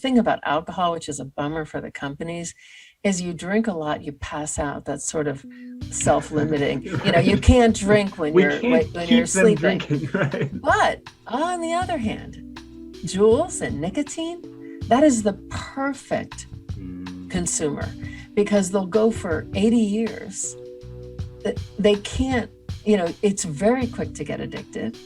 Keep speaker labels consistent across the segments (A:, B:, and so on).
A: thing about alcohol, which is a bummer for the companies, is you drink a lot, you pass out. That's sort of self-limiting. You can't drink when
B: We
A: you're
B: can't
A: when
B: keep
A: you're
B: them
A: sleeping.
B: drinking, right?
A: But on the other hand, Juuls and nicotine, that is the perfect consumer, because they'll go for 80 years. They can't, it's very quick to get addicted.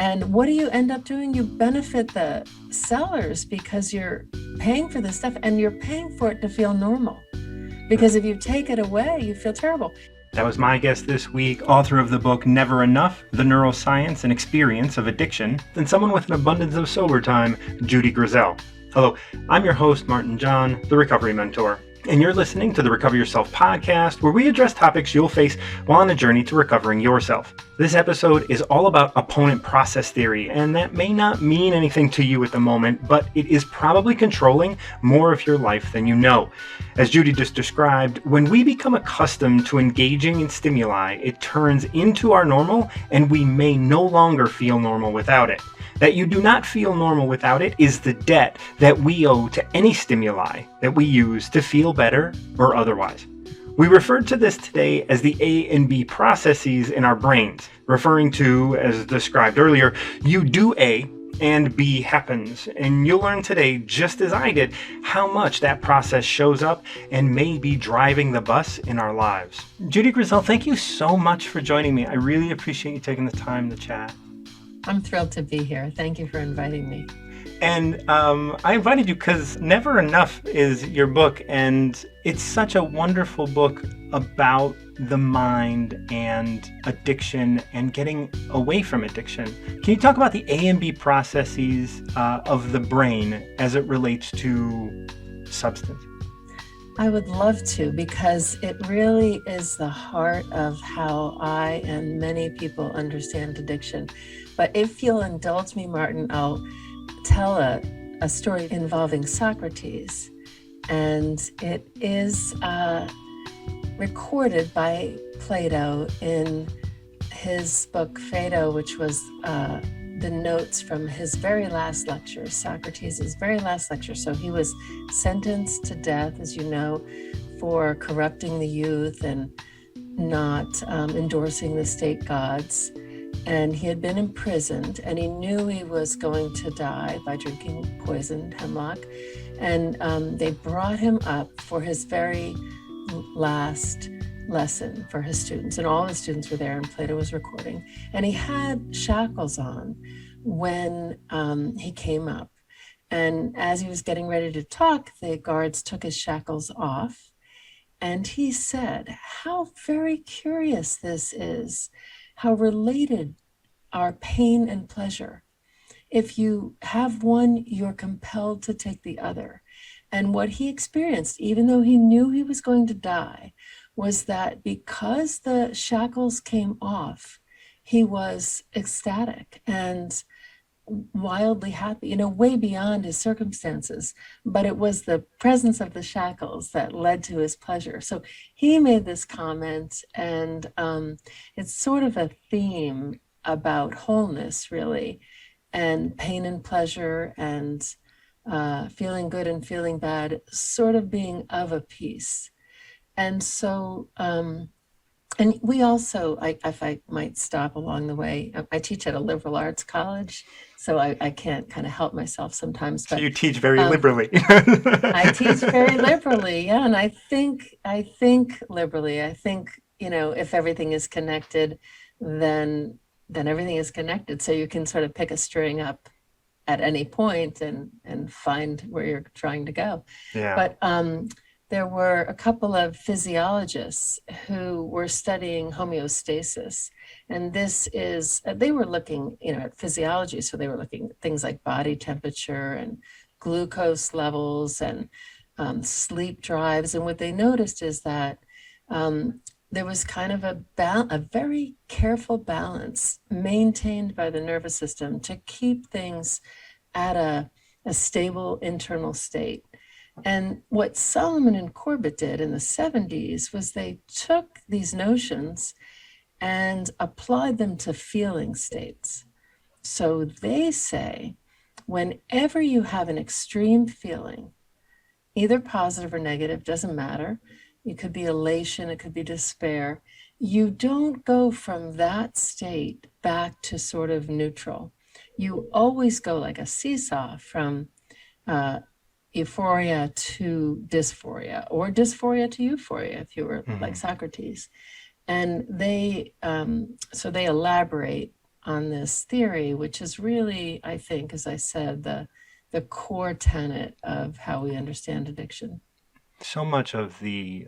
A: And what do you end up doing? You benefit the sellers because you're paying for this stuff, and you're paying for it to feel normal. Because if you take it away, you feel terrible.
B: That was my guest this week, author of the book Never Enough, The Neuroscience and Experience of Addiction, and someone with an abundance of sober time, Judy Grisel. Hello, I'm your host, Martin John, the Recovery Mentor, and you're listening to the Recover Yourself podcast, where we address topics you'll face while on a journey to recovering yourself. This episode is all about opponent process theory, and that may not mean anything to you at the moment, but it is probably controlling more of your life than you know. As Judy just described, when we become accustomed to engaging in stimuli, it turns into our normal, and we may no longer feel normal without it. That you do not feel normal without it is the debt that we owe to any stimuli that we use to feel better or otherwise. We referred to this today as the A and B processes in our brains, referring to, as described earlier, you do A and B happens. And you'll learn today, just as I did, how much that process shows up and may be driving the bus in our lives. Judy Grisel, thank you so much for joining me. I really appreciate you taking the time to chat.
A: I'm thrilled to be here. Thank you for inviting me.
B: And I invited you because Never Enough is your book, and it's such a wonderful book about the mind and addiction and getting away from addiction. Can you talk about the A and B processes of the brain as it relates to substance?
A: I would love to, because it really is the heart of how I and many people understand addiction. But if you'll indulge me, Martin, I'll tell a story involving Socrates. And it is recorded by Plato in his book Phaedo, which was the notes from his very last lecture, Socrates' very last lecture. So he was sentenced to death, as you know, for corrupting the youth and not endorsing the state gods. And he had been imprisoned, and he knew he was going to die by drinking poisoned hemlock. And they brought him up for his very last lesson for his students, and all the students were there, and Plato was recording. And he had shackles on when he came up. And as he was getting ready to talk, the guards took his shackles off. And he said, "How very curious this is, how related are pain and pleasure. If you have one, you're compelled to take the other." And what he experienced, even though he knew he was going to die, was that because the shackles came off, he was ecstatic and wildly happy, way beyond his circumstances. But it was the presence of the shackles that led to his pleasure. So he made this comment, and it's sort of a theme about wholeness, really, and pain and pleasure, and feeling good and feeling bad, sort of being of a piece. And so, and we also, if I might stop along the way, I teach at a liberal arts college, so I can't kind of help myself sometimes. But
B: so you teach very liberally.
A: I teach very liberally, yeah, and I think liberally. I think, if everything is connected, then everything is connected. So you can sort of pick a string up at any point and find where you're trying to go.
B: Yeah.
A: But there were a couple of physiologists who were studying homeostasis. And they were looking, at physiology. So they were looking at things like body temperature and glucose levels and sleep drives. And what they noticed is that there was kind of a very careful balance maintained by the nervous system to keep things at a stable internal state. And what Solomon and Corbett did in the 70s was they took these notions and applied them to feeling states. So they say whenever you have an extreme feeling, either positive or negative, doesn't matter. It could be elation, it could be despair. You don't go from that state back to sort of neutral. You always go like a seesaw from euphoria to dysphoria, or dysphoria to euphoria, if you were like Socrates. And so they elaborate on this theory, which is really, I think, as I said, the core tenet of how we understand addiction.
B: So much of the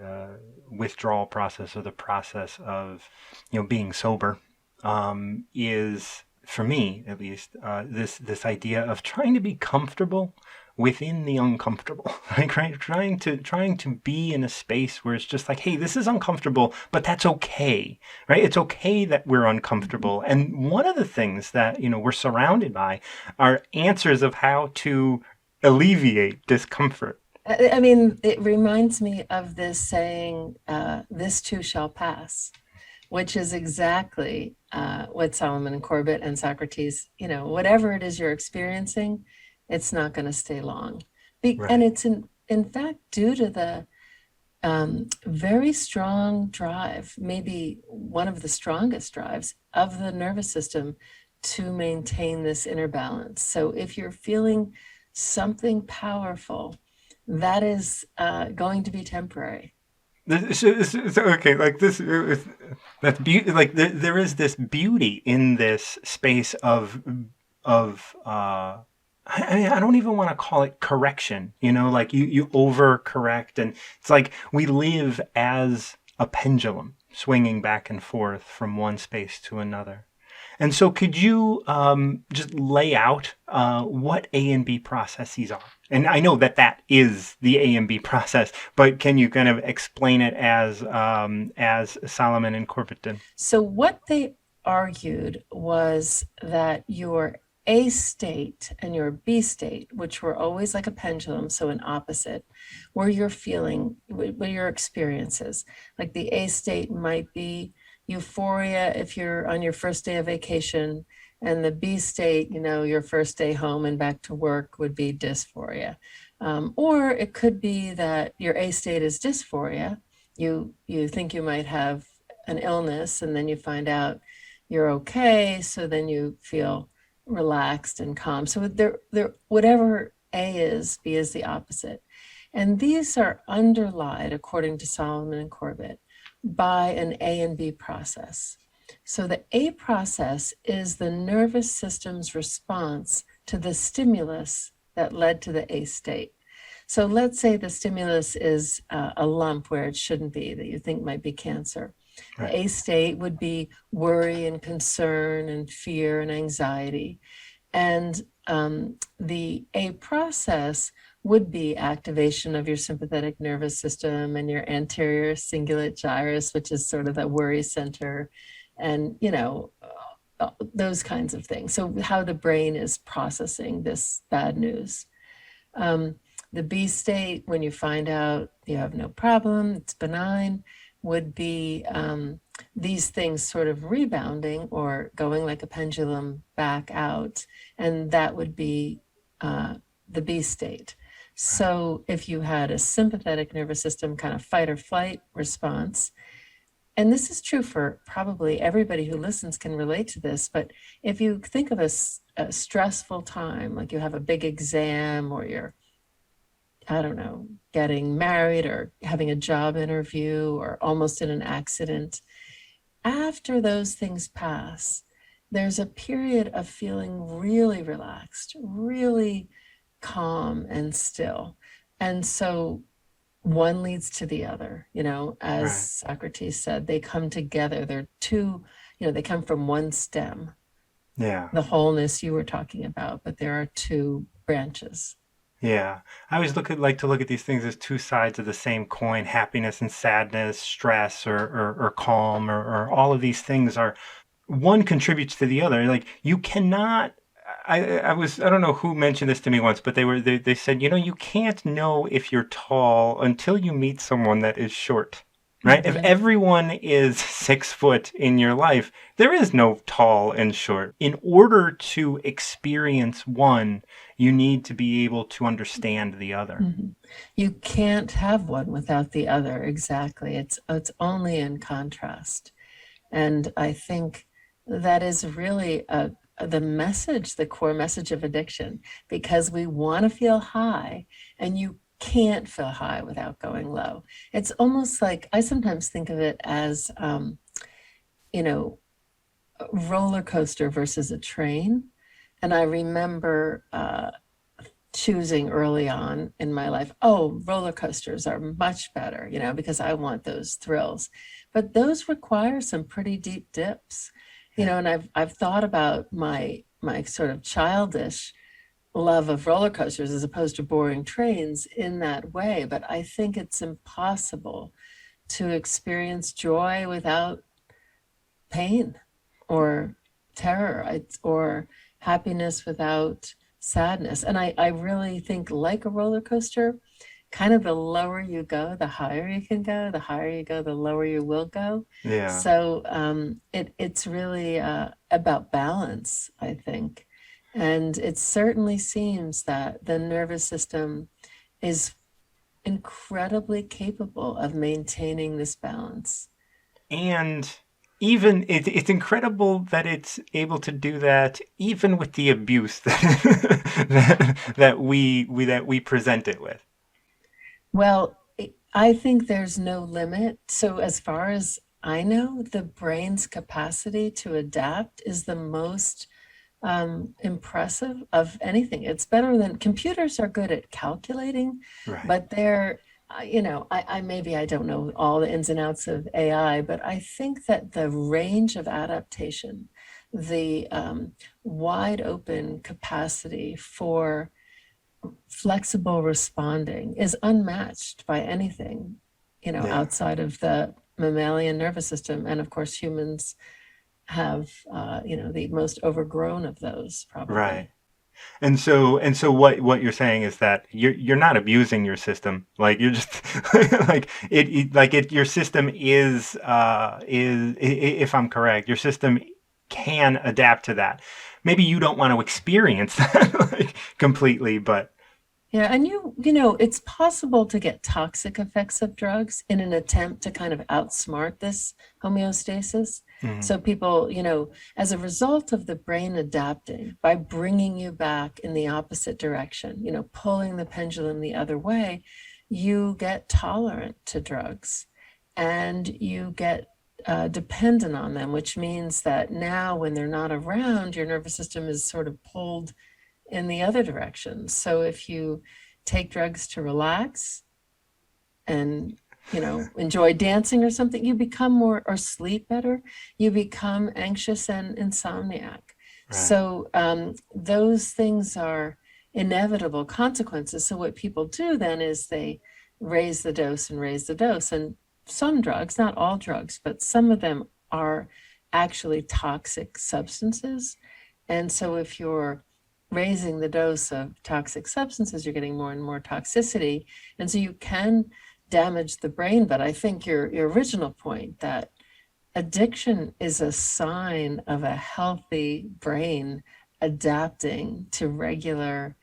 B: withdrawal process, or the process of, being sober, is, for me at least, this idea of trying to be comfortable within the uncomfortable, like, right? Trying to be in a space where it's just like, hey, this is uncomfortable, but that's okay, right? It's okay that we're uncomfortable. And one of the things that, we're surrounded by are answers of how to alleviate discomfort.
A: I mean, it reminds me of this saying, this too shall pass, which is exactly what Solomon and Corbett and Socrates, whatever it is you're experiencing, it's not going to stay long.
B: Right.
A: And it's in fact due to the very strong drive, maybe one of the strongest drives of the nervous system to maintain this inner balance. So if you're feeling something powerful, that is going to be temporary.
B: Okay, like this, that's beauty. Like there is this beauty in this space of I don't even want to call it correction, like you overcorrect, and it's like we live as a pendulum swinging back and forth from one space to another. And so could you just lay out what A and B processes are? And I know that is the A and B process, but can you kind of explain it as Solomon and Corbett did?
A: So what they argued was that your A state and your B state, which were always like a pendulum, so an opposite, where you're feeling, where your experiences. Like the A state might be euphoria if you're on your first day of vacation, and the B state, your first day home and back to work, would be dysphoria. Or it could be that your A state is dysphoria. You think you might have an illness, and then you find out you're okay, so then you feel relaxed and calm. So there, whatever A is, B is the opposite. And these are underlied, according to Solomon and Corbett, by an A and B process. So the A process is the nervous system's response to the stimulus that led to the A state. So let's say the stimulus is a lump where it shouldn't be, that you think might be cancer. Right. The A state would be worry and concern and fear and anxiety. And the A process would be activation of your sympathetic nervous system and your anterior cingulate gyrus, which is sort of the worry center, and those kinds of things. So how the brain is processing this bad news. The B state, when you find out you have no problem, it's benign, would be these things sort of rebounding or going like a pendulum back out, and that would be the B state. So if you had a sympathetic nervous system kind of fight or flight response, and this is true for probably everybody who listens can relate to this, but if you think of a stressful time, like you have a big exam, or you're, I don't know, getting married or having a job interview or almost in an accident, after those things pass, there's a period of feeling really relaxed, really calm and still. And so one leads to the other, as right. Socrates said, they come together. They're two, they come from one stem.
B: Yeah.
A: The wholeness you were talking about, but there are two branches.
B: Yeah. I always like to look at these things as two sides of the same coin: happiness and sadness, stress or calm, or all of these things are, one contributes to the other. Like you cannot, I don't know who mentioned this to me once, but they said, you can't know if you're tall until you meet someone that is short. right? If everyone is 6 foot in your life, there is no tall and short. In order to experience one, you need to be able to understand the other.
A: Mm-hmm. You can't have one without the other. Exactly. It's only in contrast. And I think that is really the message, the core message of addiction, because we want to feel high, and you can't feel high without going low. It's almost like, I sometimes think of it as, you know, a roller coaster versus a train. And I remember choosing early on in my life, oh, roller coasters are much better, because I want those thrills. But those require some pretty deep dips, and I've thought about my sort of childish love of roller coasters as opposed to boring trains in that way. But I think it's impossible to experience joy without pain or terror, or happiness without sadness. And I really think, like a roller coaster, kind of the lower you go, the higher you can go. The higher you go, the lower you will go.
B: Yeah.
A: So it's really about balance, I think. And it certainly seems that the nervous system is incredibly capable of maintaining this balance.
B: And even it's incredible that it's able to do that, even with the abuse that we present it with.
A: Well, I think there's no limit. So as far as I know, the brain's capacity to adapt is the most impressive of anything. It's better than computers are good at calculating,
B: Right.
A: but they're, I maybe I don't know all the ins and outs of AI, but I think that the range of adaptation, the wide open capacity for flexible responding is unmatched by anything,
B: Yeah.
A: outside of the mammalian nervous system. And of course, humans have, the most overgrown of those, probably.
B: Right. And so what you're saying is that you're not abusing your system. Like, you're just your system is, if I'm correct, your system can adapt to that. Maybe you don't want to experience that like completely, but
A: Yeah, and it's possible to get toxic effects of drugs in an attempt to kind of outsmart this homeostasis. So people, as a result of the brain adapting by bringing you back in the opposite direction, pulling the pendulum the other way, you get tolerant to drugs, and you get dependent on them, which means that now when they're not around, your nervous system is sort of pulled in the other direction. So if you take drugs to relax and, enjoy dancing or something, you become more, or sleep better, you become anxious and insomniac.
B: Right.
A: So those things are inevitable consequences. So what people do then is they raise the dose and raise the dose. And some drugs, not all drugs, but some of them are actually toxic substances. And so if you're raising the dose of toxic substances, you're getting more and more toxicity. And so you can damage the brain. But I think your original point, that addiction is a sign of a healthy brain adapting to regular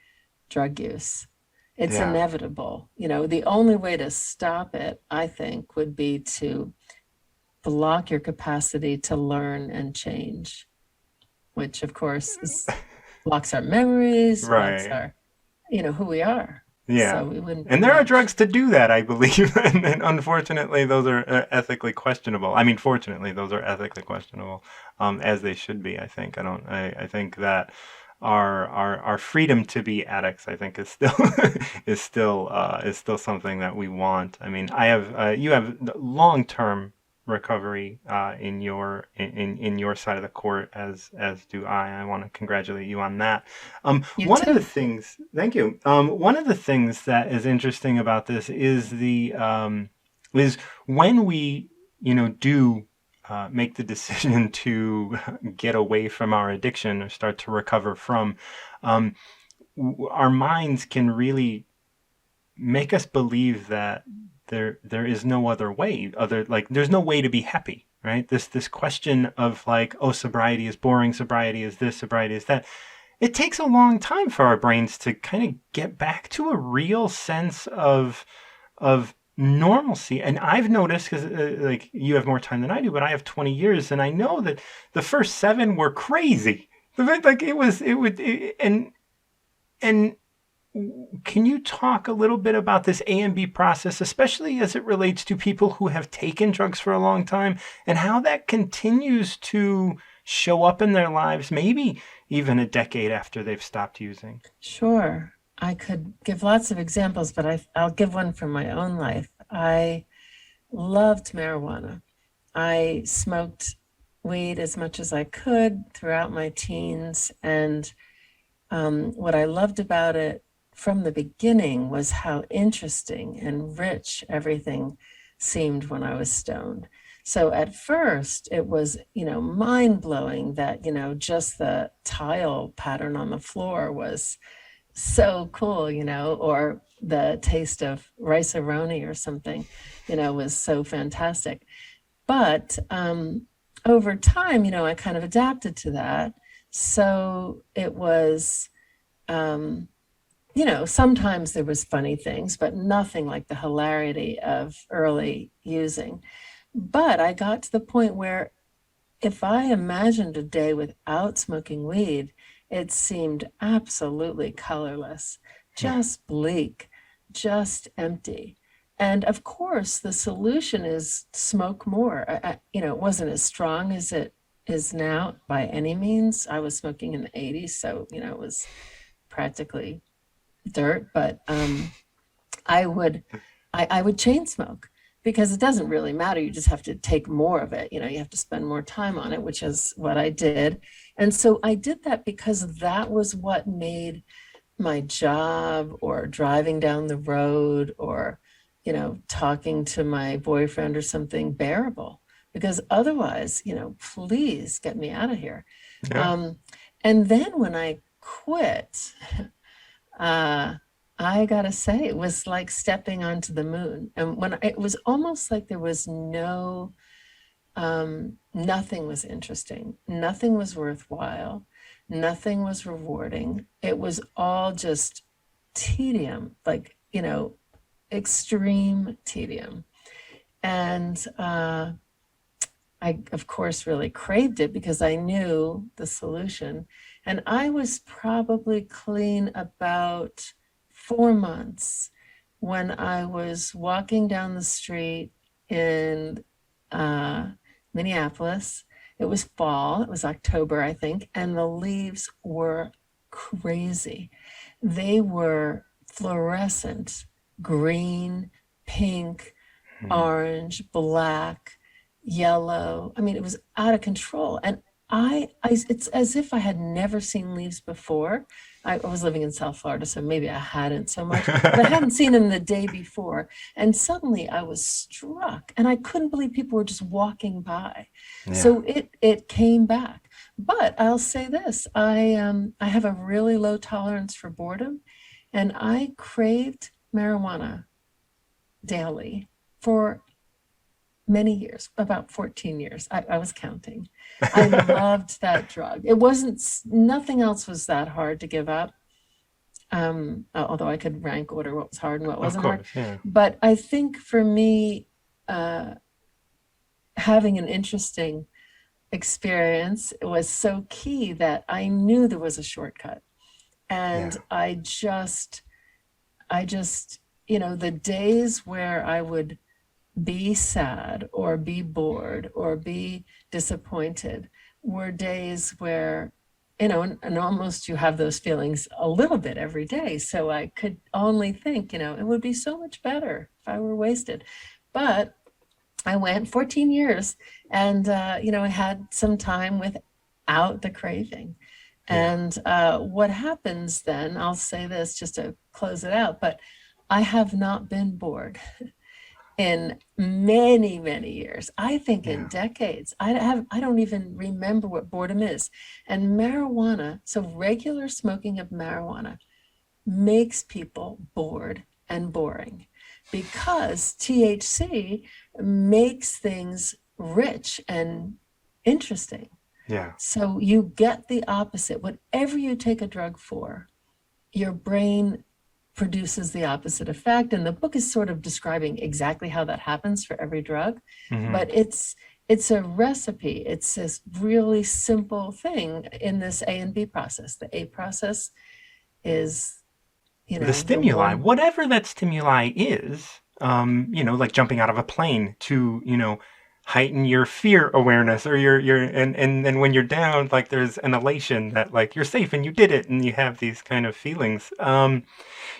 A: drug use. It's inevitable. The only way to stop it, I think, would be to block your capacity to learn and change, which of course blocks our memories, blocks our, who we are.
B: Yeah.
A: So we wouldn't.
B: And there are drugs to do that, I believe. And unfortunately, those are ethically questionable. I mean, fortunately, those are ethically questionable, as they should be, I think. I think that our freedom to be addicts, I think, is still something that we want. I mean, you have long-term recovery in your side of the court, as do I. I want to congratulate you on that. One of the things, thank you. One of the things that is interesting about this is is when we do make the decision to get away from our addiction or start to recover from, our minds can really make us believe that there is no other way, there's no way to be happy, right? This question of like, oh, sobriety is boring, sobriety is this, sobriety is that. It takes a long time for our brains to kind of get back to a real sense of normalcy. And I've noticed, because like you have more time than I do, but I have 20 years, and I know that the first 7 were crazy. Like and can you talk a little bit about this A and B process, especially as it relates to people who have taken drugs for a long time, and how that continues to show up in their lives, maybe even a decade after they've stopped using?
A: Sure. I could give lots of examples, but I'll give one from my own life. I loved marijuana. I smoked weed as much as I could throughout my teens. And what I loved about it from the beginning was how interesting and rich everything seemed when I was stoned. So at first it was, mind blowing that, just the tile pattern on the floor was so cool, or the taste of rice-a-roni or something, was so fantastic. But over time, I kind of adapted to that. So it was, sometimes there was funny things, but nothing like the hilarity of early using. But I got to the point where if I imagined a day without smoking weed, it seemed absolutely colorless,
B: Yeah.
A: just bleak, just empty. And of course, the solution is smoke more. It wasn't as strong as it is now by any means. I was smoking in the 80s, so, it was practically dirt, but I would chain smoke because it doesn't really matter. You just have to take more of it. You have to spend more time on it, which is what I did. And so I did that because that was what made my job or driving down the road or, talking to my boyfriend or something bearable, because otherwise, please get me out of here.
B: Yeah.
A: And then when I quit, I gotta say, it was like stepping onto the moon. And when it was almost like there was nothing was interesting, nothing was worthwhile, nothing was rewarding. It was all just tedium, like, extreme tedium. And I, of course, really craved it because I knew the solution. And I was probably clean about 4 months when I was walking down the street in Minneapolis. It was fall, it was October, I think, and the leaves were crazy. They were fluorescent, green, pink, orange, black, yellow. I mean, it was out of control. And it's as if I had never seen leaves before. I was living in South Florida, so maybe I hadn't so much, but I hadn't seen them the day before. And suddenly I was struck, and I couldn't believe people were just walking by.
B: Yeah.
A: So it came back. But I'll say this, I have a really low tolerance for boredom, and I craved marijuana daily for many years, about 14 years. I was counting. I loved that drug. Nothing else was that hard to give up. Although I could rank order what was hard and what wasn't hard.
B: Yeah.
A: But I think for me, having an interesting experience was so key that I knew there was a shortcut. And I just, the days where I would be sad or be bored or be disappointed were days where, and almost you have those feelings a little bit every day. So I could only think, it would be so much better if I were wasted. But I went 14 years and, I had some time without the craving. And what happens then, I'll say this just to close it out, but I have not been bored in many, many years. I think in decades. I don't even remember what boredom is. And marijuana, so regular smoking of marijuana makes people bored and boring, because THC makes things rich and interesting.
B: Yeah.
A: So you get the opposite. Whatever you take a drug for, your brain produces the opposite effect. And the book is sort of describing exactly how that happens for every drug. But it's a recipe. It's this really simple thing in this A and B process. The A process is,
B: The stimuli, whatever that stimuli is, like jumping out of a plane to, heighten your fear awareness, or and then when you're down, like there's an elation that like you're safe and you did it, and you have these kind of feelings. And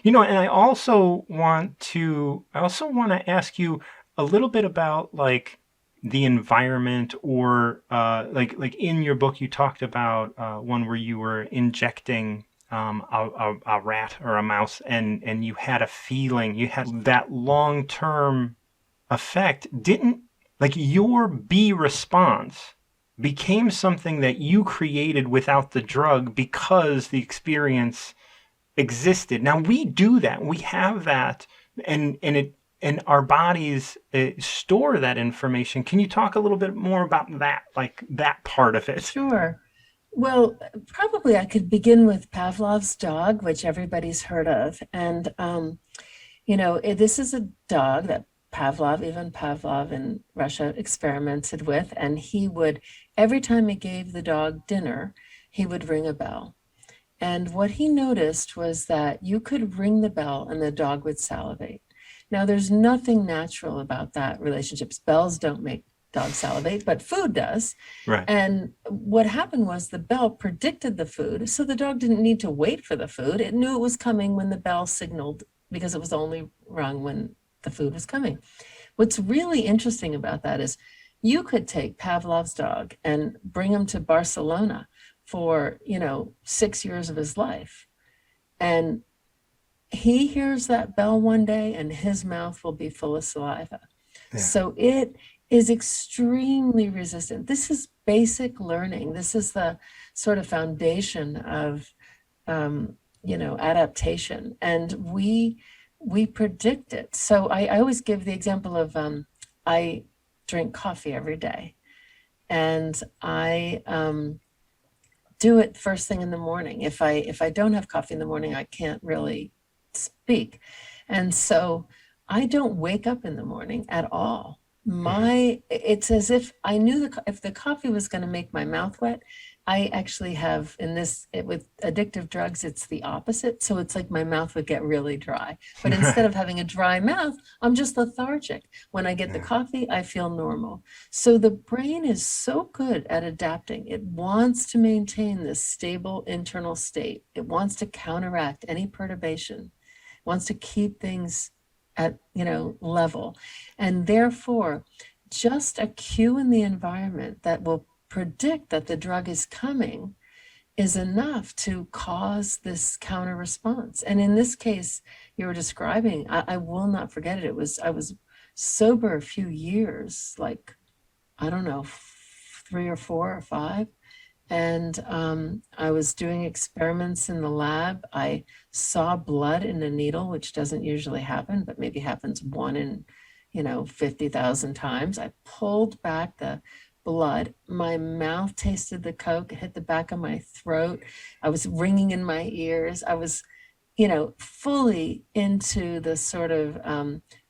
B: I also want to ask you a little bit about like the environment, or like in your book you talked about one where you were injecting a rat or a mouse, and you had a feeling, you had that long-term effect. Didn't like your B response became something that you created without the drug because the experience existed. Now we do that. We have that, and our bodies store that information. Can you talk a little bit more about that, like that part of it?
A: Sure. Well, probably I could begin with Pavlov's dog, which everybody's heard of. And, this is a dog that Even Pavlov in Russia experimented with. And he would, every time he gave the dog dinner, he would ring a bell. And what he noticed was that you could ring the bell and the dog would salivate. Now, there's nothing natural about that relationship. Bells don't make dogs salivate, but food does.
B: Right.
A: And what happened was the bell predicted the food, so the dog didn't need to wait for the food. It knew it was coming when the bell signaled, because it was only rung when the food was coming. What's really interesting about that is you could take Pavlov's dog and bring him to Barcelona for, 6 years of his life. And he hears that bell one day and his mouth will be full of saliva. Yeah. So it is extremely resistant. This is basic learning. This is the sort of foundation of, adaptation. And we predict it. So I always give the example of, I drink coffee every day, and I do it first thing in the morning. If I don't have coffee in the morning, I can't really speak. And so I don't wake up in the morning at all. It's as if I knew if the coffee was going to make my mouth wet. I actually have with addictive drugs, it's the opposite. So it's like my mouth would get really dry, but instead of having a dry mouth, I'm just lethargic. When I get the coffee, I feel normal. So the brain is so good at adapting. It wants to maintain this stable internal state. It wants to counteract any perturbation. It wants to keep things at level, and therefore just a cue in the environment that will predict that the drug is coming is enough to cause this counter response. And in this case you were describing, I will not forget it. I was sober a few years, like I don't know, 3 or 4 or 5. And I was doing experiments in the lab. I saw blood in a needle, which doesn't usually happen, but maybe happens 1 in, 50,000 times. I pulled back the blood. My mouth tasted the coke. It hit the back of my throat. I was ringing in my ears. I was, fully into the sort of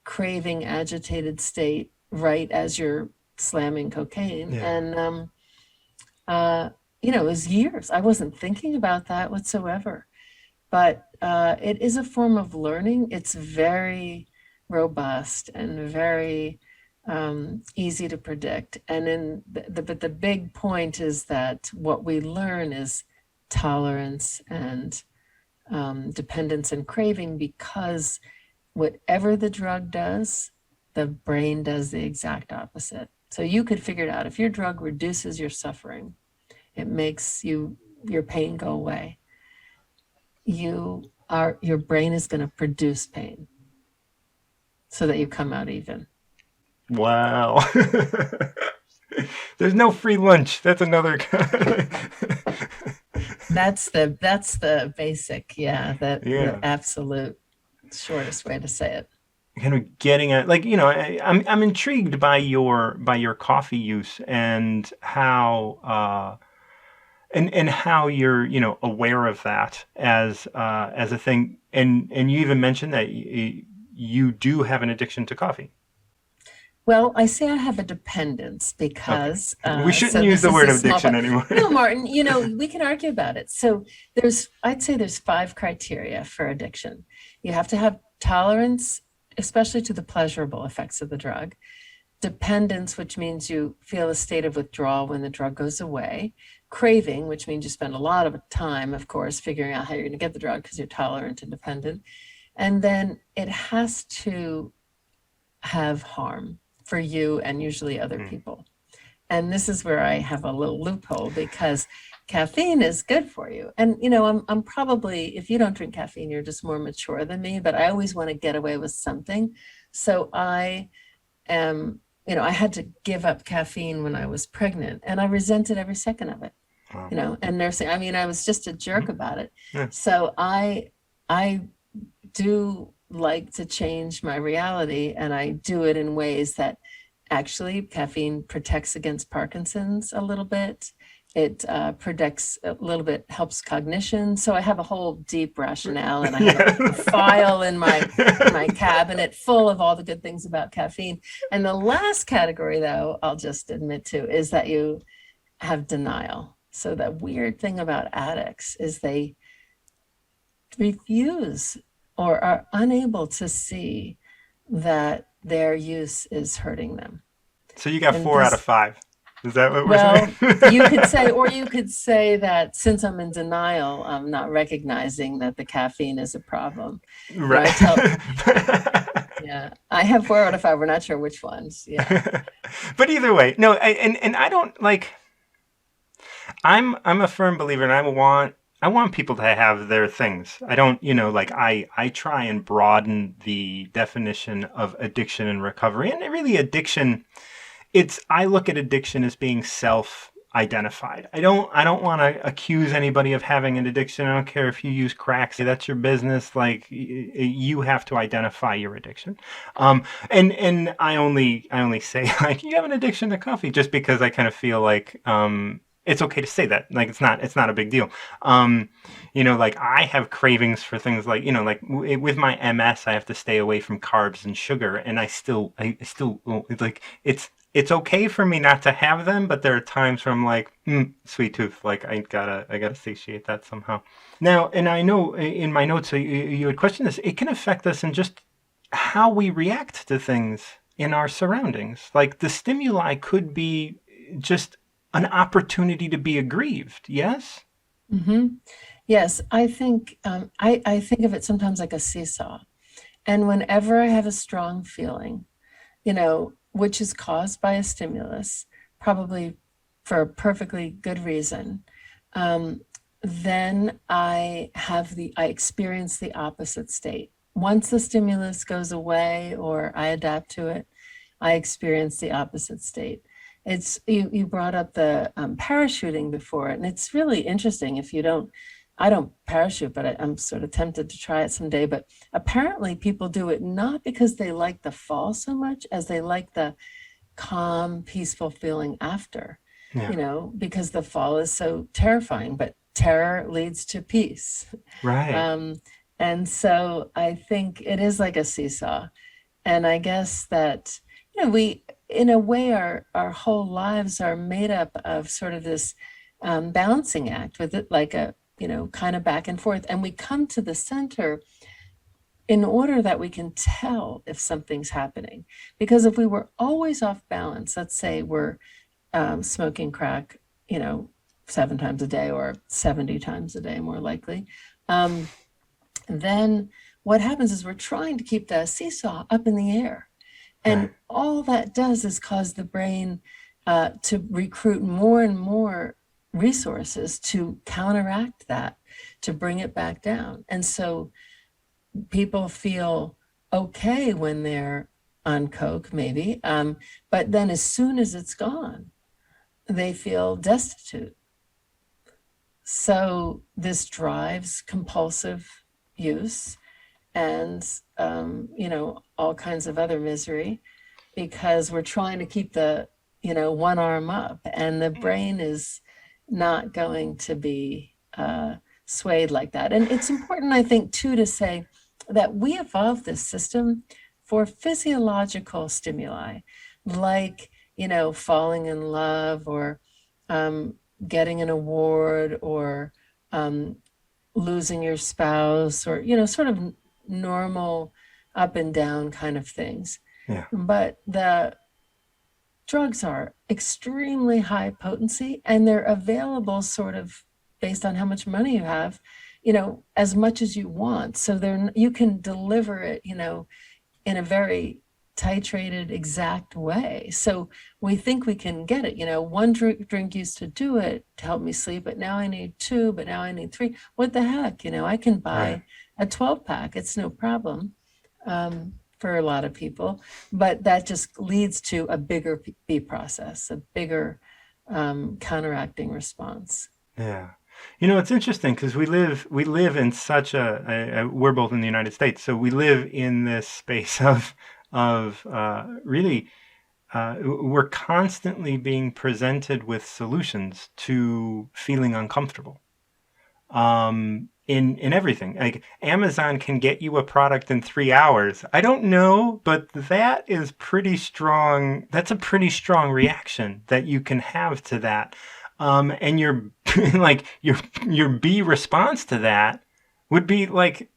A: craving, agitated state right as you're slamming cocaine. Yeah. And, it was years. I wasn't thinking about that whatsoever, but it is a form of learning. It's very robust and very easy to predict. And but the big point is that what we learn is tolerance and dependence and craving, because whatever the drug does, the brain does the exact opposite. So you could figure it out. If your drug reduces your suffering, it makes your pain go away, your brain is going to produce pain so that you come out even.
B: Wow. There's no free lunch. That's another.
A: That's the basic. Yeah. The absolute shortest way to say it.
B: kind of getting at, like, I'm intrigued by your coffee use and how you're aware of that as a thing, and you even mentioned that you do have an addiction to coffee.
A: Well, I say I have a dependence
B: Okay,
A: because,
B: we shouldn't
A: so
B: use
A: this
B: the
A: is
B: word
A: a small
B: addiction
A: part.
B: anymore.
A: No, Martin, we can argue about it. So I'd say there's 5 criteria for addiction. You have to have tolerance, especially to the pleasurable effects of the drug. Dependence, which means you feel a state of withdrawal when the drug goes away. Craving, which means you spend a lot of time, of course, figuring out how you're going to get the drug because you're tolerant and dependent. And then it has to have harm for you and usually other people. And this is where I have a little loophole because caffeine is good for you. And I'm probably, if you don't drink caffeine, you're just more mature than me, but I always want to get away with something. So I am, I had to give up caffeine when I was pregnant, and I resented every second of it.
B: Wow.
A: And nursing, I was just a jerk about it.
B: Yeah.
A: So I do like to change my reality, and I do it in ways that actually caffeine protects against Parkinson's a little bit. It protects a little bit, helps cognition. So I have a whole deep rationale, and I have a file in my cabinet full of all the good things about caffeine. And the last category, though, I'll just admit to, is that you have denial. So the weird thing about addicts is they refuse or are unable to see that their use is hurting them.
B: So you got
A: And
B: 4 out of 5. Is that what we're saying?
A: Well, you could say that since I'm in denial, I'm not recognizing that the caffeine is a problem.
B: Right.
A: Yeah, I have 4 out of 5. We're not sure which ones. Yeah.
B: But either way, no, and I don't like. I'm a firm believer, and I want people to have their things. I don't, I try and broaden the definition of addiction and recovery. And really addiction, I look at addiction as being self-identified. I don't want to accuse anybody of having an addiction. I don't care if you use crack. Say that's your business. Like, you have to identify your addiction. And I only say, like, you have an addiction to coffee, just because I kind of feel like, it's okay to say that. Like, it's not a big deal. Like, I have cravings for things like, with my MS, I have to stay away from carbs and sugar, and I still like, it's okay for me not to have them, but there are times where I'm like, sweet tooth, like, I gotta satiate that somehow. Now, and I know in my notes, you had questioned this, it can affect us in just how we react to things in our surroundings. Like, the stimuli could be just an opportunity to be aggrieved. Yes.
A: Mm-hmm. Yes, I think I think of it sometimes like a seesaw, and whenever I have a strong feeling, which is caused by a stimulus, probably for a perfectly good reason, then I experience the opposite state. Once the stimulus goes away or I adapt to it, I experience the opposite state. It's you brought up the parachuting before, and it's really interesting. I don't parachute, but I'm sort of tempted to try it someday. But apparently people do it not because they like the fall so much as they like the calm, peaceful feeling after, because the fall is so terrifying, but terror leads to peace.
B: Right.
A: And so I think it is like a seesaw. And I guess that, we, in a way, our whole lives are made up of sort of this balancing act with it, like a, kind of back and forth. And we come to the center in order that we can tell if something's happening. Because if we were always off balance, let's say we're smoking crack, 7 times a day or 70 times a day, more likely, then what happens is we're trying to keep the seesaw up in the air. And
B: Right.
A: all that does is cause the brain to recruit more and more resources to counteract that, to bring it back down. And so people feel okay when they're on coke, maybe, but then as soon as it's gone, they feel destitute. So this drives compulsive use. and all kinds of other misery, because we're trying to keep the one arm up, and the brain is not going to be swayed like that. And it's important, I think, too, to say that we evolved this system for physiological stimuli, like falling in love, or getting an award, or losing your spouse, or sort of normal up and down kind of things.
B: Yeah.
A: But the drugs are extremely high potency, and they're available sort of based on how much money you have, as much as you want. So you can deliver it, in a very titrated, exact way. So we think we can get it. One drink used to do it to help me sleep, but now I need 2, but now I need 3. What the heck? I can buy a 12-pack. It's no problem for a lot of people, but that just leads to a bigger B process, a bigger counteracting response.
B: Yeah. It's interesting because we live in such we're both in the United States, so we live in this space of really, we're constantly being presented with solutions to feeling uncomfortable. In everything. Like, Amazon can get you a product in 3 hours. I don't know, but that is pretty strong. That's a pretty strong reaction that you can have to that. And your like your B response to that would be like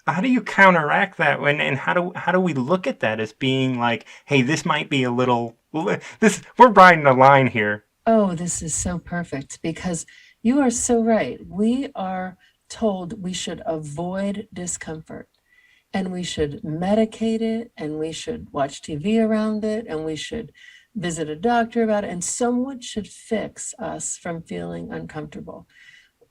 B: how do you counteract that and how do we look at that as being like, hey, this might be a little, we're riding a line here.
A: Oh, this is so perfect, because you are so right. We are told we should avoid discomfort, and we should medicate it, and we should watch TV around it, and we should visit a doctor about it, and someone should fix us from feeling uncomfortable.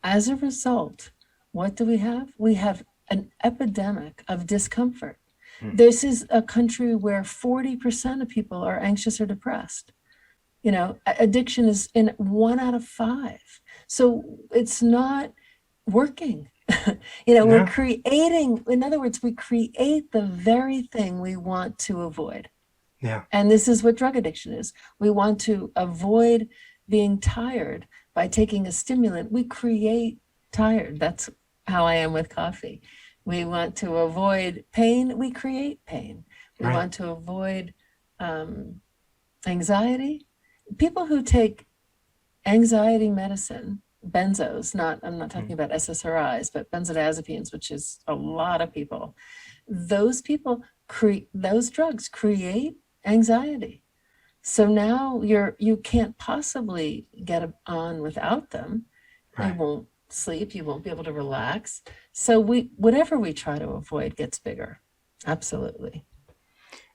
A: As a result, what do we have? We have an epidemic of discomfort. This is a country where 40% of people are anxious or depressed. Addiction is in 1 out of 5. So it's not working. We're creating, in other words, we create the very thing we want to avoid.
B: Yeah.
A: And this is what drug addiction is. We want to avoid being tired by taking a stimulant. We create tired. That's how I am with coffee. We want to avoid pain. We create pain. We want to avoid anxiety. People who take anxiety medicine, benzos, I'm not talking about SSRIs, but benzodiazepines, which is a lot of people. Those people those drugs create anxiety. So now you can't possibly get on without them. You won't sleep, you won't be able to relax. So whatever we try to avoid gets bigger. Absolutely.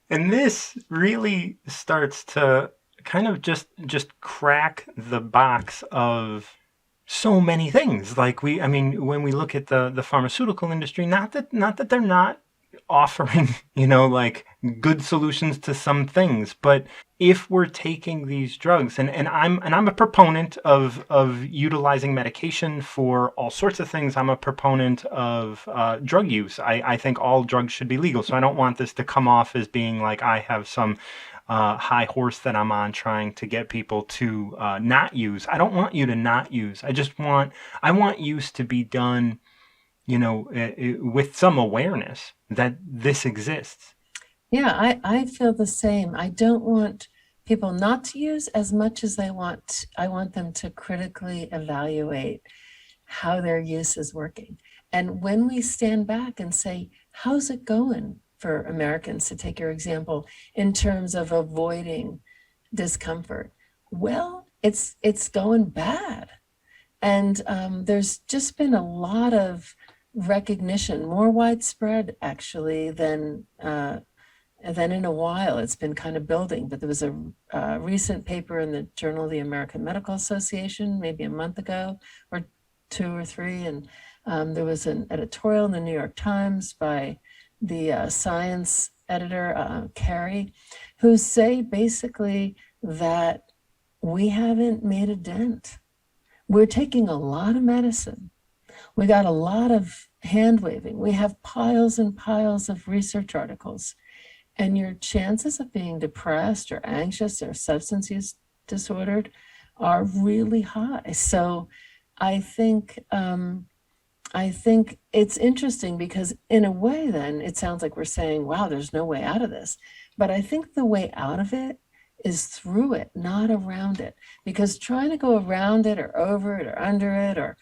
B: And this really starts to kind of just crack the box of so many things. Like, when we look at the pharmaceutical industry, not that they're not offering, like, good solutions to some things, but if we're taking these drugs, and I'm a proponent of utilizing medication for all sorts of things. I'm a proponent of drug use. I think all drugs should be legal. So I don't want this to come off as being like I have some high horse that I'm on trying to get people to not use. I don't want you to not use. I want use to be done, with some awareness that this exists.
A: Yeah, I feel the same. I don't want people not to use as much as I want them to critically evaluate how their use is working. And when we stand back and say, how's it going for Americans, to take your example, in terms of avoiding discomfort? Well, it's going bad. And there's just been a lot of recognition, more widespread actually than in a while. It's been kind of building, but there was a recent paper in the Journal of the American Medical Association, maybe a month ago, or 2 or 3, and there was an editorial in the New York Times by the science editor, Carey, who say basically that we haven't made a dent. We're taking a lot of medicine. We got a lot of hand waving. We have piles and piles of research articles, and your chances of being depressed or anxious or substance use disordered are really high. So I think it's interesting because in a way, then it sounds like we're saying, wow, there's no way out of this. But I think the way out of it is through it, not around it. Because trying to go around it or over it or under it or,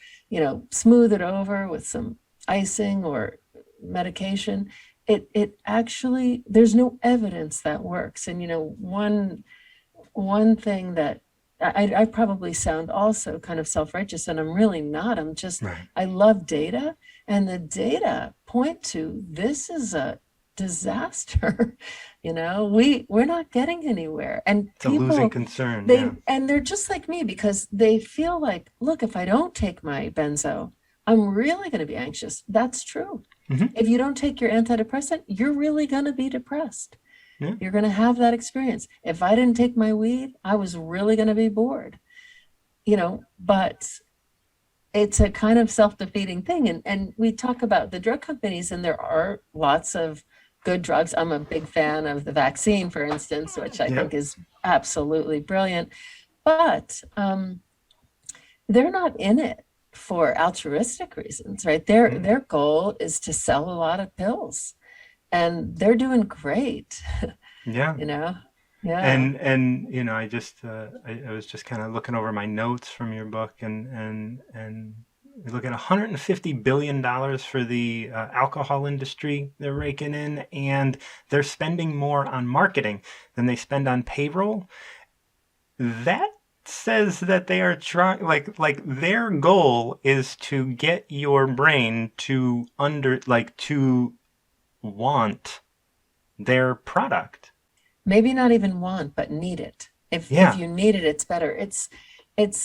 A: smooth it over with some icing or medication, it actually, there's no evidence that works. And, one thing that I probably sound also kind of self-righteous, and I'm really not. I'm just,
B: Right.
A: I love data, and the data point to this is a disaster. We're not getting anywhere. And
B: It's a losing concern.
A: they're just like me because they feel like, look, if I don't take my benzo, I'm really going to be anxious. That's true.
B: Mm-hmm.
A: If you don't take your antidepressant, you're really going to be depressed.
B: Yeah.
A: You're going to have that experience. If I didn't take my weed, I was really going to be bored, but it's a kind of self-defeating thing. And we talk about the drug companies, and there are lots of good drugs. I'm a big fan of the vaccine, for instance, which I think is absolutely brilliant. But they're not in it for altruistic reasons, right? Their goal is to sell a lot of pills. And they're doing great.
B: Yeah.
A: Yeah.
B: And I just I was just kind of looking over my notes from your book, and we look at $150 billion for the alcohol industry they're raking in, and they're spending more on marketing than they spend on payroll. That says that they are trying, like their goal is to get your brain to to want their product.
A: Maybe not even want, but need it. If you need it, it's better. It's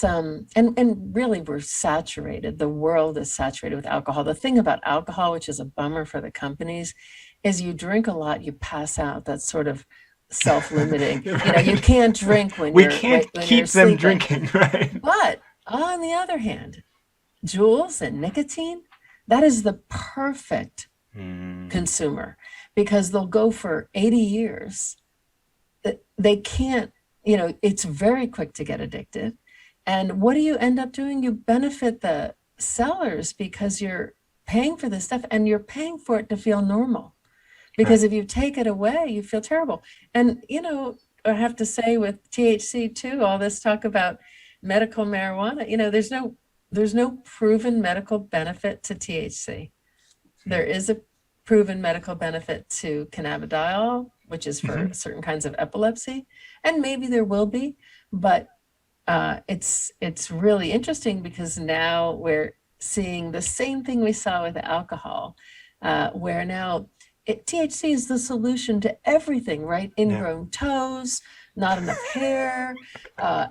A: and really we're saturated. The world is saturated with alcohol. The thing about alcohol, which is a bummer for the companies, is you drink a lot, you pass out. That's sort of self-limiting.
B: Right.
A: You can't drink when
B: we
A: you're
B: can't
A: when
B: keep
A: you're
B: them
A: sleeping.
B: drinking, right?
A: But on the other hand, Juuls and nicotine, that is the perfect consumer, because they'll go for 80 years. They can't, it's very quick to get addicted. And what do you end up doing? You benefit the sellers because you're paying for this stuff, and you're paying for it to feel normal. Because if you take it away, you feel terrible. And, I have to say with THC too, all this talk about medical marijuana, there's no proven medical benefit to THC. There is a proven medical benefit to cannabidiol, which is for certain kinds of epilepsy, and maybe there will be, but it's really interesting because now we're seeing the same thing we saw with alcohol, where now THC is the solution to everything, right? Ingrown toes, not enough hair,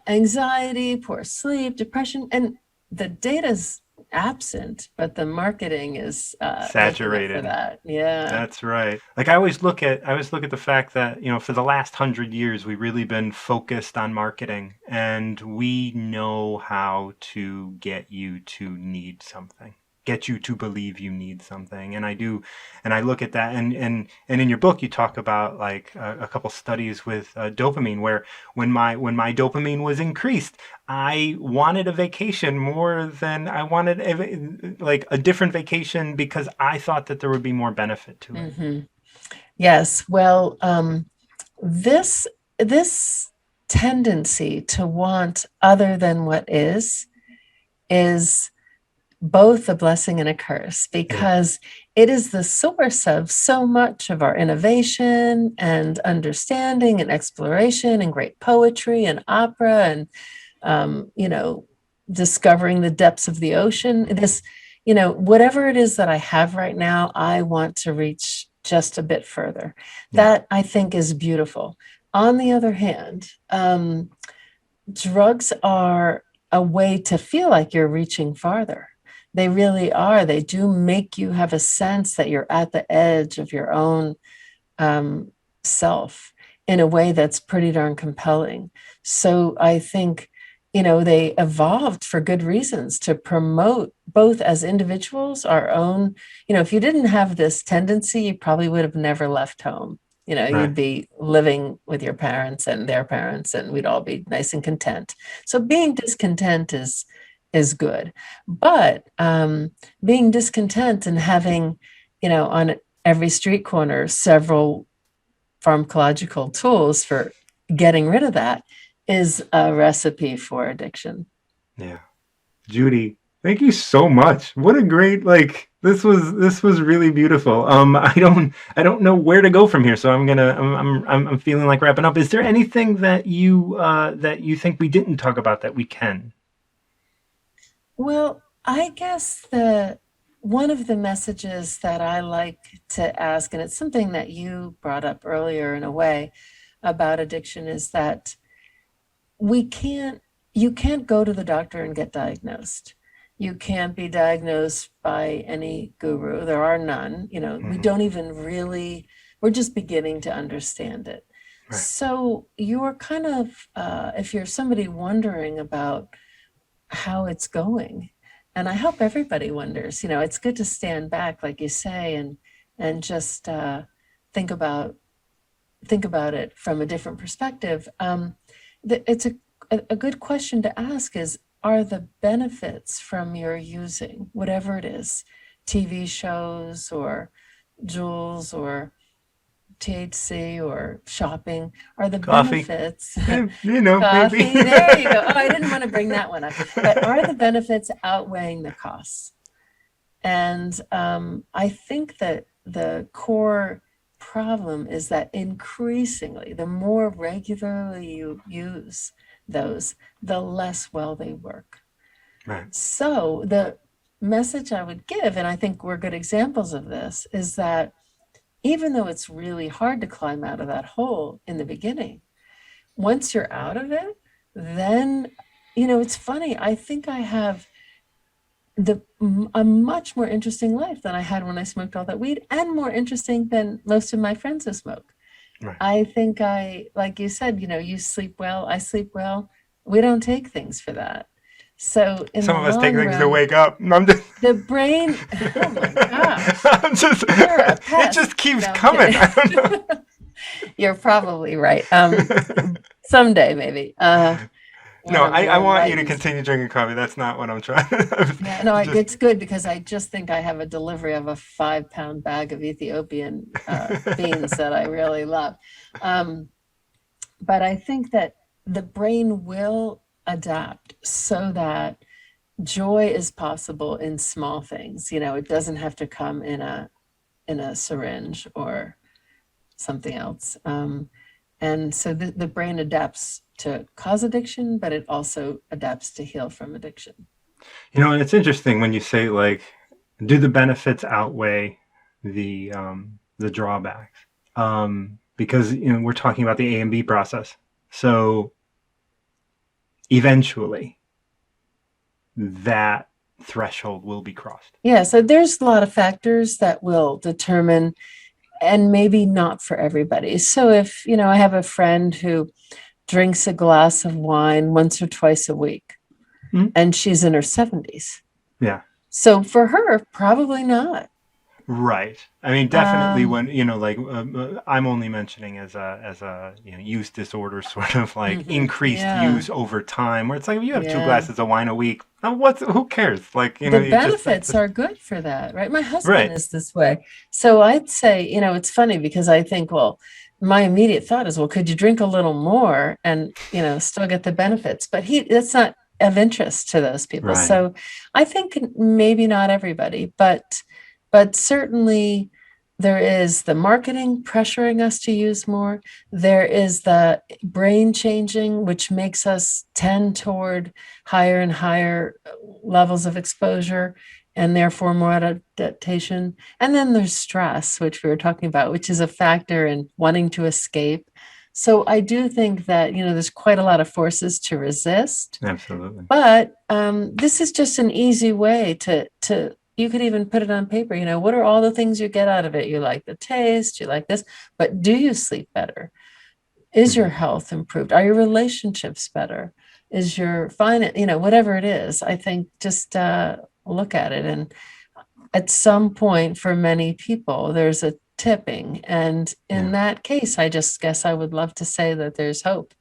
A: anxiety, poor sleep, depression, and the data's absent, but the marketing is
B: saturated
A: for that. Yeah,
B: that's right. Like I always look at the fact that for the last 100 years we've really been focused on marketing, and we know how to get you to need something, get you to believe you need something. And I look at that, and in your book you talk about like a couple studies with dopamine, where when my dopamine was increased, I wanted a vacation more than I wanted a different vacation, because I thought that there would be more benefit to it.
A: Mm-hmm. Yes. Well, this tendency to want other than what is both a blessing and a curse, because it is the source of so much of our innovation and understanding and exploration and great poetry and opera and discovering the depths of the ocean. This, whatever it is that I have right now, I want to reach just a bit further. That I think is beautiful. On the other hand, drugs are a way to feel like you're reaching farther. They really are. They do make you have a sense that you're at the edge of your own self in a way that's pretty darn compelling. So I think, they evolved for good reasons to promote both as individuals, our own, if you didn't have this tendency, you probably would have never left home.
B: Right.
A: You'd be living with your parents and their parents, and we'd all be nice and content. So being discontent is good. But being discontent and having, on every street corner, several pharmacological tools for getting rid of that is a recipe for addiction.
B: Yeah. Judy, thank you so much. What a great, this was really beautiful. I don't know where to go from here, so I'm feeling like wrapping up. Is there anything that you think we didn't talk about that we can?
A: Well, I guess one of the messages that I like to ask, and it's something that you brought up earlier in a way about addiction, is that you can't go to the doctor and get diagnosed. You can't be diagnosed by any guru. There are none. We don't even we're just beginning to understand it.
B: Right.
A: So you're kind of, if you're somebody wondering about how it's going, and I hope everybody wonders, it's good to stand back, like you say, and just think about it from a different perspective. It's a good question to ask is, are the benefits from your using whatever it is, TV shows or jewels or THC or shopping, are the
B: Coffee.
A: benefits
B: Coffee,
A: maybe. There you go. Oh, I didn't want to bring that one up, but are the benefits outweighing the costs? And I think that the core problem is that increasingly, the more regularly you use those, the less well they work.
B: Right.
A: So the message I would give, and I think we're good examples of this, is that even though it's really hard to climb out of that hole in the beginning, once you're out of it, then, it's funny. I think I have a much more interesting life than I had when I smoked all that weed, and more interesting than most of my friends who smoke.
B: Right.
A: I think like you said, you sleep well, I sleep well. We don't take things for that. So
B: some of us take things to wake up.
A: The brain, oh my gosh.
B: It just keeps coming. I don't know.
A: You're probably right. Someday, maybe.
B: No, I want you to continue drinking coffee. That's not what I'm trying.
A: Yeah, no, it's good because I just think I have a delivery of a 5-pound bag of Ethiopian beans that I really love. But I think that the brain will adapt so that joy is possible in small things. It doesn't have to come in a syringe or something else. And so the brain adapts to cause addiction, but it also adapts to heal from addiction.
B: And it's interesting when you say, do the benefits outweigh the drawbacks? Because we're talking about the A and B process. So eventually that threshold will be crossed.
A: Yeah, so there's a lot of factors that will determine, and maybe not for everybody. So if, I have a friend who drinks a glass of wine once or twice a week, and she's in her 70s.
B: Yeah.
A: So for her, probably not.
B: Right. I mean, definitely when, I'm only mentioning as a use disorder, sort of increased use over time, where it's like, if you have 2 glasses of wine a week, who cares?
A: The benefits are good for that, right? My husband is this way. So I'd say, it's funny because I think, well, my immediate thought is, well, could you drink a little more and, still get the benefits? But that's not of interest to those people.
B: Right.
A: So I think maybe not everybody, but certainly there is the marketing pressuring us to use more. There is the brain changing, which makes us tend toward higher and higher levels of exposure and therefore more adaptation. And then there's stress, which we were talking about, which is a factor in wanting to escape. So I do think that, there's quite a lot of forces to resist.
B: Absolutely.
A: But this is just an easy way to you could even put it on paper. What are all the things you get out of it? You like the taste, you like this, but do you sleep better? Is your health improved? Are your relationships better? is your whatever it is. I think just look at it. And at some point for many people, there's a tipping. And in that case, I just guess I would love to say that there's hope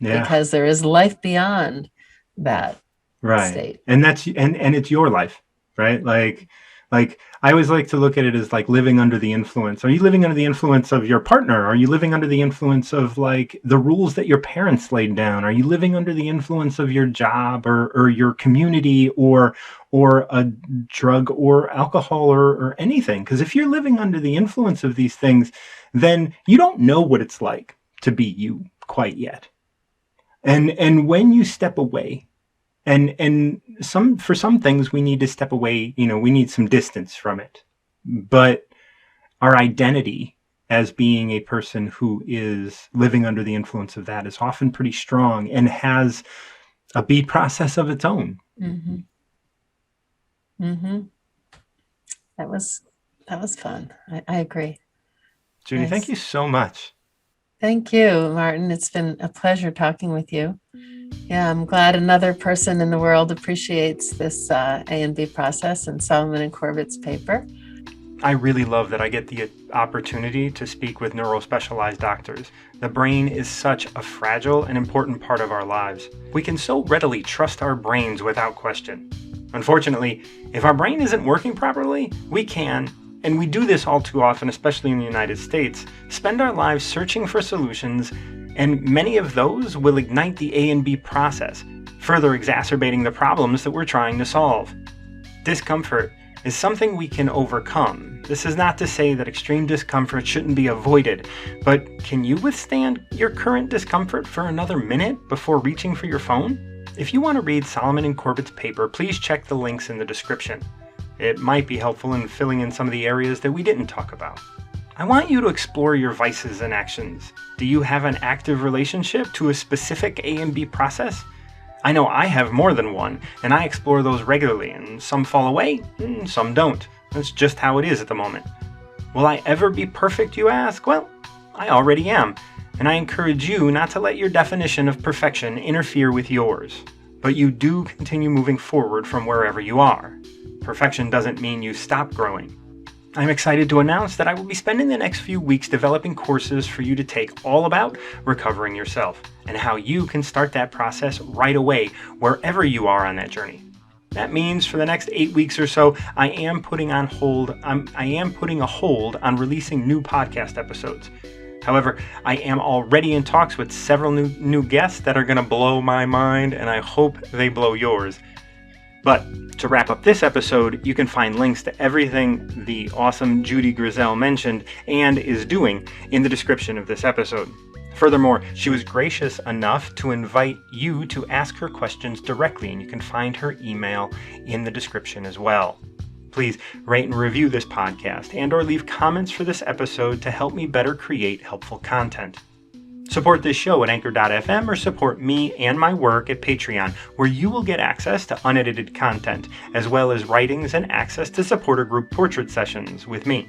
A: because there is life beyond that state.
B: And it's your life, right? Like I always like to look at it as like living under the influence. Are you living under the influence of your partner? Are you living under the influence of like the rules that your parents laid down? Are you living under the influence of your job or your community or a drug or alcohol or anything? Because if you're living under the influence of these things, then you don't know what it's like to be you quite yet. And when you step away, and for some things we need to step away, we need some distance from it. But our identity as being a person who is living under the influence of that is often pretty strong and has a beat process of its own.
A: Mm-hmm. Mm-hmm. That was fun. I agree.
B: Judy, Thank you so much.
A: Thank you, Martin. It's been a pleasure talking with you. Yeah, I'm glad another person in the world appreciates this A and B process and Solomon and Corbett's paper.
B: I really love that I get the opportunity to speak with neurospecialized doctors. The brain is such a fragile and important part of our lives. We can so readily trust our brains without question. Unfortunately, if our brain isn't working properly, we can, and we do this all too often, especially in the United States, spend our lives searching for solutions, and many of those will ignite the A and B process, further exacerbating the problems that we're trying to solve. Discomfort is something we can overcome. This is not to say that extreme discomfort shouldn't be avoided, but can you withstand your current discomfort for another minute before reaching for your phone? If you want to read Solomon and Corbett's paper, please check the links in the description. It might be helpful in filling in some of the areas that we didn't talk about. I want you to explore your vices and actions. Do you have an active relationship to a specific A and B process? I know I have more than one, and I explore those regularly, and some fall away, and some don't. That's just how it is at the moment. Will I ever be perfect, you ask? Well, I already am, and I encourage you not to let your definition of perfection interfere with yours. But you do continue moving forward from wherever you are. Perfection doesn't mean you stop growing. I'm excited to announce that I will be spending the next few weeks developing courses for you to take all about recovering yourself and how you can start that process right away wherever you are on that journey. That means for the next 8 weeks or so, I am putting a hold on releasing new podcast episodes. However, I am already in talks with several new guests that are going to blow my mind, and I hope they blow yours. But to wrap up this episode, you can find links to everything the awesome Judy Grisel mentioned and is doing in the description of this episode. Furthermore, she was gracious enough to invite you to ask her questions directly, and you can find her email in the description as well. Please rate and review this podcast and/or leave comments for this episode to help me better create helpful content. Support this show at Anchor.fm or support me and my work at Patreon, where you will get access to unedited content, as well as writings and access to supporter group portrait sessions with me.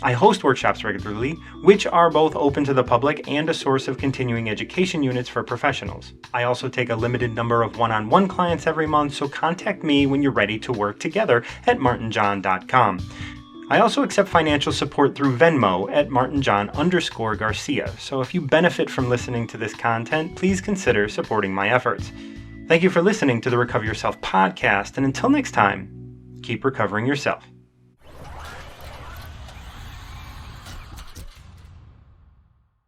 B: I host workshops regularly, which are both open to the public and a source of continuing education units for professionals. I also take a limited number of one-on-one clients every month, so contact me when you're ready to work together at martinjohn.com. I also accept financial support through Venmo at martinjohn_Garcia, so if you benefit from listening to this content, please consider supporting my efforts. Thank you for listening to the Recover Yourself podcast, and until next time, keep recovering yourself.